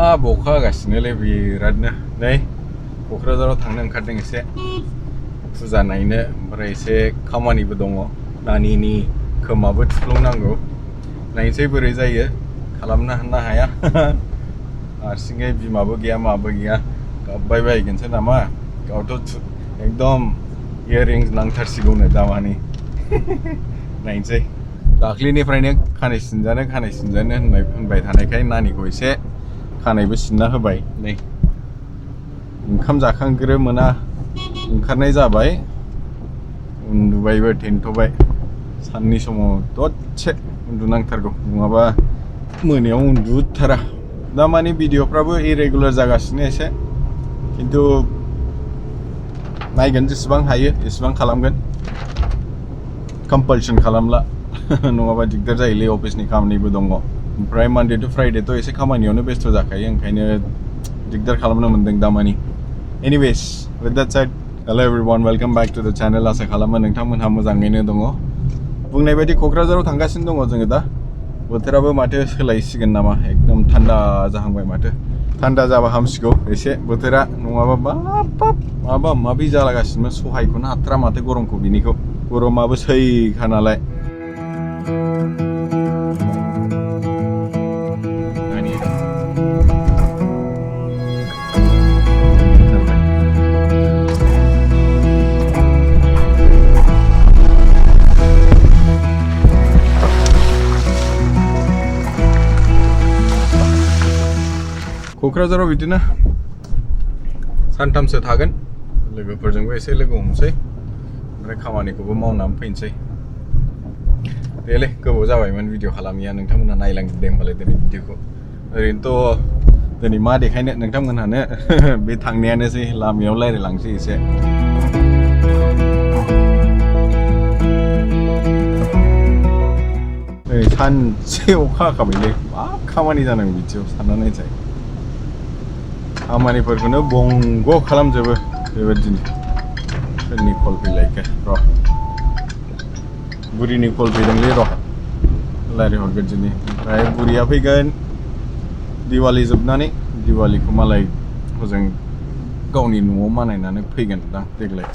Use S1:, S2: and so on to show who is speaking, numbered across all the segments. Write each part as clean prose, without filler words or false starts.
S1: अखा हागासिनोलै बिरादनो नै क'क्राझाराव थांनो ओंखारदों एसे फुजा नायनो ओमफ्राय एसे खामानिबो दङ नानिनि खोमाबो थुफ्लुंनांगौ नायनोसै बोरै जायो खालामनो हाया हारसिङै बिमाबो गैया माबो गैया गाबबाय बायगोनसो नामा गावथ' एकदम इयारिंस नांथारसिगौनो दामानि नायनोसै दाख्लिनिफ्रायनो खानाय सिनजानो होनबाय थानायखाय नानिखौ एसे खानायबो सिनना होबाय नै ओंखाम जाखांग्रो मोना ओंखारनाय जाबाय उन्दुबायबो थेनथ'बाय साननि समाव दसे उन्दुनांथारगौ नङाबा मोनायाव उन्दुथारा दा माने भिडिअफ्राबो इरेगुलार जागासिनो एसे खिन्थु नायगोन जेसेबां हायो एसेबां खालामगोन कम्पालसन खालामला नङाबा दिगदार जायोलै अफिसनि खामानिबो दङ ओमफ्राय मानडे टु फ्राइडेथ' एसे खामानियावनो बेस्थ' जाखायो ओंखायनो दिगदार खालामनो मोन्दों दामानि anyways with that side hello everyone welcome back to the channel आसा खालामो नोंथांमोनहा मोजाङैनो दङ बुंनाय बायदि क'क्राझाराव थांगासिनो दङ जोङो दा बोथोराबो माथो सोलायसिगोन नामा एकदम थान्दा जाहांबाय माथो थान्दा जाबा हामसिगौ एसे बोथोरा नङाबा बाब माबा माबि जालागासिनो सहायखौनो हाथारा माथो गरमखौ बिनिखौ गरमाबो सैखा नालाय क'क्राझाराव बिदिनो सानथामसो थागोन लोगोफोरजोंबो एसे लोगो हमसै ओमफ्राय खामानिखौबो मावनानै फैनोसै देलै गोबाव जाबायमोन भिडिअ खालामिया नोंथांमोनहा नायलांदो होमबालाय दिनै भिडिअखौ ओरैनोथ' दिनै मा देखायनो नोंथांमोनहानो बे थांनायानोसै लामायाव रायज्लायलांसै एसे नै सानसे अखा हाखाबायलै मा खामानि जानांगौ बिदियाव साननानै नायसाय खामानिफोरखौनो बंग' खालामजोबो बेबायदिनो सोरनि कल फैलायखो र' बुरिनि कल फैदोंलै र' रायज्लायहरगोन दिनै ओमफ्राय बुरिया फैगोन दिवालि जोबनानै दिवालिखौ मालाय हजों गावनि न'आव मानायनानै फैगोन दां देग्लाय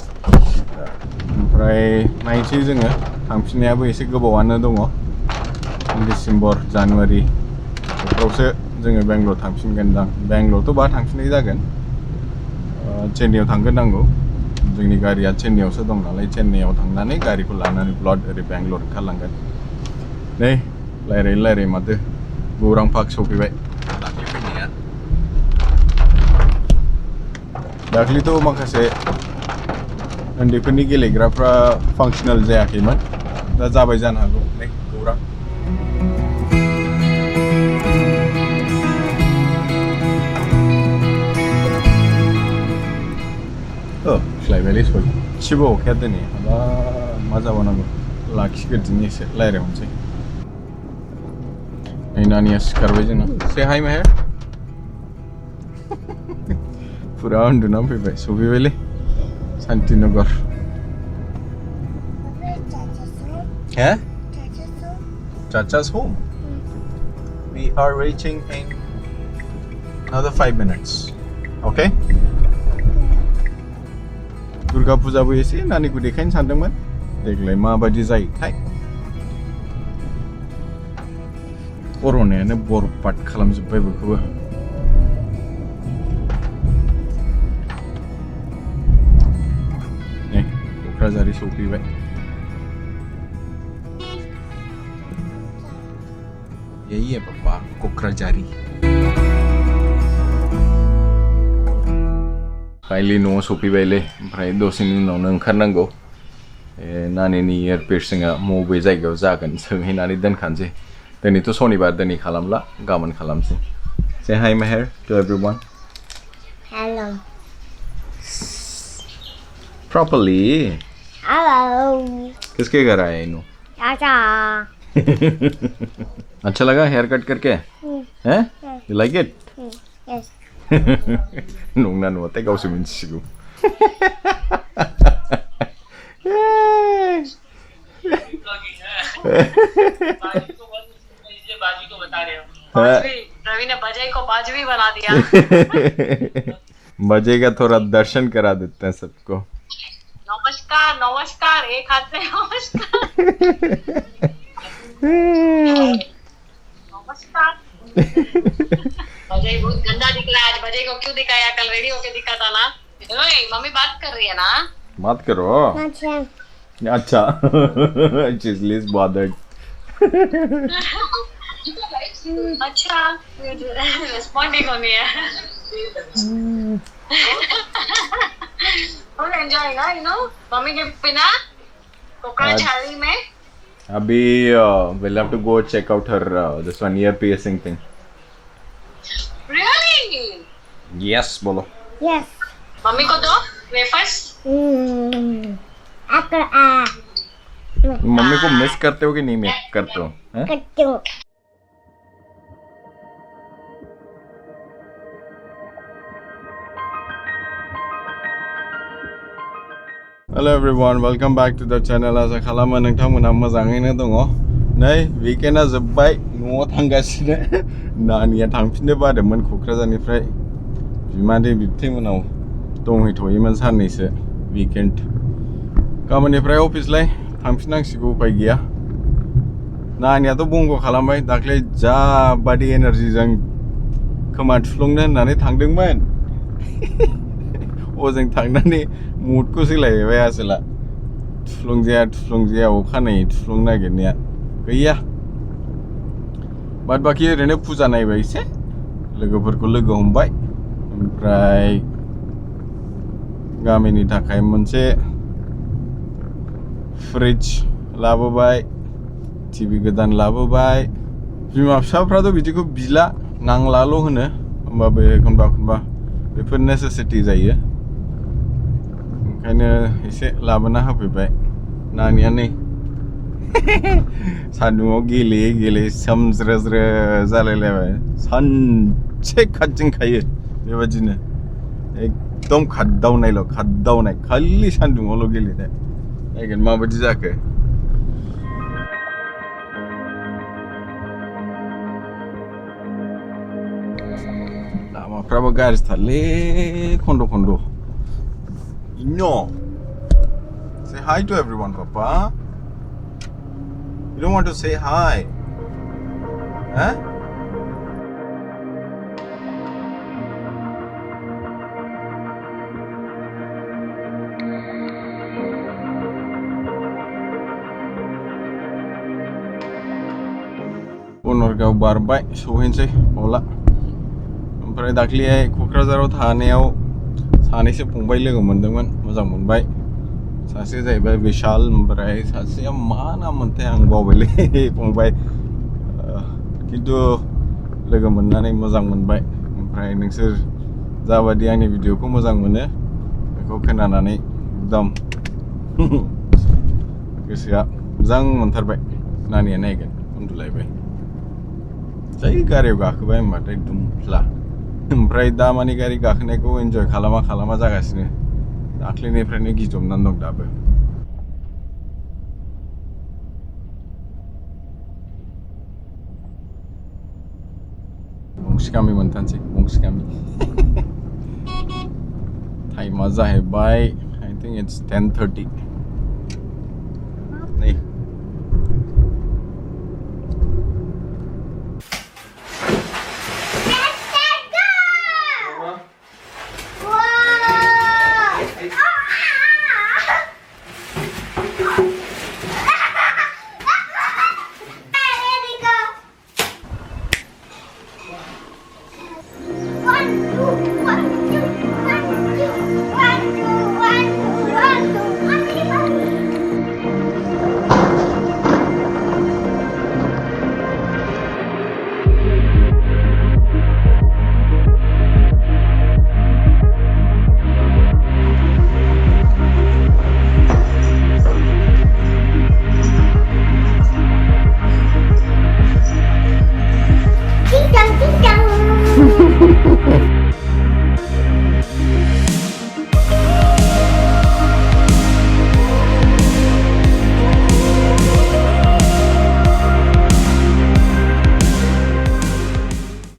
S1: ओमफ्राय नायनोसै जोङो थांफिननायाबो एसे गोबावानो दङ डिसेम्बर जानुवारि बेफोरावसो जोङो बेंगलर थांफिनगोन दां बेंगलरथ' बा थांफिननाय जागोन चेन्नाइयाव थांगोन नांगौ जोंनि गारिया चेन्नाइयावसो दं नालाय चेन्नाइयाव थांनानै गारिखौ लानानै ब्लड ओरै बेंगलर ओंखारलांगोन नै रायज्लायै माथो गौरां पार्क सफैबाय दाख्लै फैनाया दाख्लैथ' माखासे उन्दैफोरनि गेलेग्राफ्रा फांसनेल जायाखैमोन दा जाबाय जानो हागौ नै गौरां फिलायबायलै सय एसेबो अखाया दिनै हाबा मा जाबावनांगौ लाखिगोन दिनै एसे रायज्लायहरनोसै नै नानिया सिखारबाय जोंना से हाय मेहेर फुरा उन्दुनानै फैबाय सफैबायलै शान्तिनगर हे Chacha's home we are reaching in another 5 minutes okay Durga फुजाबो एसे नानिखौ देखायनो सानदोंमोन देग्लाय माबायदि जायोथाय कर'नायानो बरबाद खालामजोब्बाय बयखौबो नै क'क्राझारि सफैबाय यही है पापा क'क्राझारि फाइनलि न'आव सफैबायलै ओमफ्राय दसेनि उनावनो ओंखारनांगौ नानिनि इयार पियर्सिंआ बबे जायगायाव जागोन सोंहैनानै दोनखानोसै दिनैथ' सनिबार दिनै खालामला गाबोन खालामसै से हाय मेहेर to everyone
S2: hello
S1: properly
S2: hello
S1: किसके घर आया इनो
S2: चाचा
S1: अच्छा लगा हेयर कट करके हैं यू लाइक इट
S2: यस
S1: नंना नङाथाय गावसो मिन्थिसिगौ
S2: बाजी को बता रहे हो प्रवीण
S3: मम्मी ने बजय को बाजवी बना दिया।
S1: बजे का थोड़ा दर्शन करा देते हैं सबको।
S3: नमस्कार नमस्कार, एक हाथ से नमस्कार नमस्कार। बजय बहुत गंदा दिख रहा है आज। बजय को क्यों दिखाया? कल रेडी होके दिखा था ना। ओए मम्मी बात कर रही है ना।
S1: बात करो। अच्छा she's least bothered.
S3: अच्छा रिस्पॉन्डिंग होनी है। फुल एंजॉय ना, यू नो, मम्मी के बिना कोकड़ा थाली में।
S1: अभी we'll have to go check out her this one ear piercing thing.
S3: Really?
S1: Yes, बोलो।
S2: Yes.
S3: मम्मी को दो वेफर्स।
S1: मम्मी को मिस करते हो कि नहीं मिस करते हो?
S2: करते हो।
S1: Hello everyone, welcome back to the channel. आसा खालामो नोंथांमोना मोजाङैनो दङ। नै वीकेन्डआ जोब्बाय, न'आव थांगासिनो। नानिया थांफिननो बादोंमोन क'क्राझारनिफ्राय। बिमादै बिबथैमोनाव दंहैथ'योमोन साननैसो वीकेन्ड। गाबोननिफ्राय अफिसलाय थांफिननांसिगौ, उपाय गैया। नानियाथ' बंग' खालामबाय, दाख्लै जा बादि एनार्जिजों खोमा थुफ्लुंनो होननानै थांदोंमोन। ओजों थांनानै मुडखौ सोलायबाय आसोला। थुफ्लुंजाया अखानायै थुफ्लुंनो नागिरनाया गैया। बाद बाखि ओरैनो फुजा नायबाय एसे, लोगोफोरखौ लोगो हमबाय। ओमफ्राय गामिनि थाखाय मोनसे फ्रिज लाबोबाय, टिभि गोदान लाबोबाय। बिमा फिफाफ्राथ' बिदिखौ बिला, नांलाल' होनो। होमबाबो एखनबा बेफोर नेसेसिटि जायो। ओंखायनो एसे लाबोना होफैबाय। नानिया नै सान्दुङाव गेलेयै सोमज्रो जालायलायबाय। सानसे खारथिंखायो बेबादिनो। एकदम खारदावनाय खालि सान्दुङावल' गेलेनाय। नायगोन माबायदि जाखो। लामाफ्राबो गाज्रिथारलै खन्द'। No. Say hi to everyone, Papa. You don't want to say hi? Huh? Banargaon बारबाय, सहैनोसै अब्ला। ओमफ्राय दाख्लैहाय क'क्राझाराव थानायाव सानैसो फंबाय लोगो मोनदोंमोन, मोजां मोनबाय। सासे जाहैबाय बिशाल, ओमफ्राय सासेया मा नाम मोनथाय आं बावबायलै फंबाय। खिन्थु लोगो मोननानै मोजां मोनबाय। ओमफ्राय नोंसोर जाबादि आंनि भिडिअखौ मोजां मोनो बेखौ खोनानानै एकदम गोसोआ मोजां मोनथारबाय। नानिया नायगोन उन्दुलायबाय। जै गारियाव गाखोबाय होनबाथाय दुमफ्ला। ओमफ्राय दा माने गारि गाखोनायखौ एन्जय खालामा जागासिनो। दाख्लैनिफ्रायनो गिजबनानै दं दाबो। गंसे मोनथारसै गंसे गामि। टाइमा जाहैबाय, I think it's 10:30